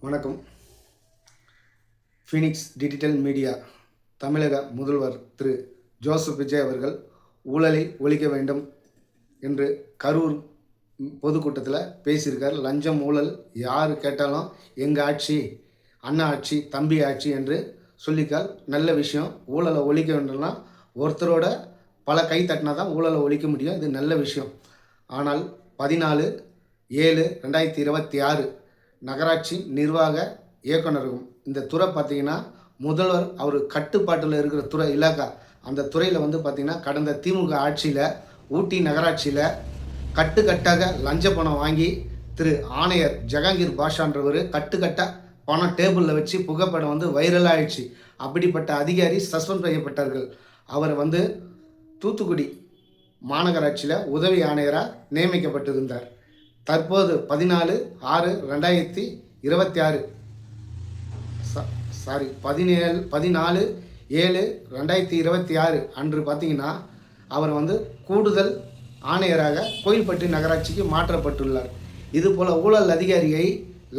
வணக்கம். Phoenix digital media தமிழக முதல்வர் திரு ஜோசப் விஜய் அவர்கள் ஊழலை ஒழிக்க வேண்டும் என்று கரூர் பொதுக்கூட்டத்தில் பேசியிருக்கார். லஞ்சம் ஊழல் யார் கேட்டாலும் எங்கள் ஆட்சி, அண்ணா ஆட்சி, தம்பி ஆட்சி என்று சொல்லிக்கால். நல்ல விஷயம். ஊழலை ஒழிக்க வேண்டும்னா ஒருத்தரோட பல கை தட்டினா தான் ஊழலை ஒழிக்க முடியும். இது நல்ல விஷயம். ஆனால் 14/7/2026 நகராட்சி நிர்வாக இயக்குநரகம் இந்த துறை பார்த்திங்கன்னா முதல்வர் அவர் கட்டுப்பாட்டில் இருக்கிற துறை இலாக்கா. அந்த துறையில் பார்த்திங்கன்னா கடந்த திமுக ஆட்சியில் ஊட்டி நகராட்சியில் கட்டுக்கட்டாக லஞ்ச பணம் வாங்கி திரு ஆணையர் ஜஹாங்கீர் பாஷான்றவர் கட்டுக்கட்டாக பணம் டேபிளில் வச்சு புகைப்படம் வைரலாக ஆயிடுச்சு. அப்படிப்பட்ட அதிகாரி சஸ்பெண்ட் செய்யப்பட்டார்கள். அவர் தூத்துக்குடி மாநகராட்சியில் உதவி ஆணையராக நியமிக்கப்பட்டிருந்தார். தற்போது 14/7/2026 அன்று பார்த்திங்கன்னா அவர் கூடுதல் ஆணையராக கோயில்பட்டி நகராட்சிக்கு மாற்றப்பட்டுள்ளார். இதுபோல் ஊழல் அதிகாரியை,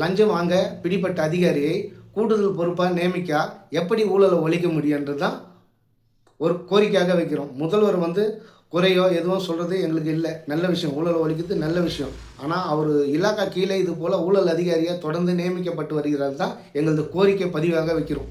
லஞ்சம் வாங்க பிடிப்பட்ட அதிகாரியை கூடுதல் பொறுப்பாக நியமிக்க எப்படி ஊழலை ஒழிக்க முடியுன்றது தான் ஒரு கோரிக்கையாக வைக்கிறோம். முதல்வர் குறையோ எதுவும் சொல்கிறது எங்களுக்கு இல்லை. நல்ல விஷயம். ஊழல் ஒழிக்கிறது நல்ல விஷயம். ஆனால் அவர் இலாக்கா கீழே இது போல் ஊழல் அதிகாரியாக தொடர்ந்து நியமிக்கப்பட்டு வருகிறது தான் எங்களது கோரிக்கை பதிவாக வைக்கிறோம்.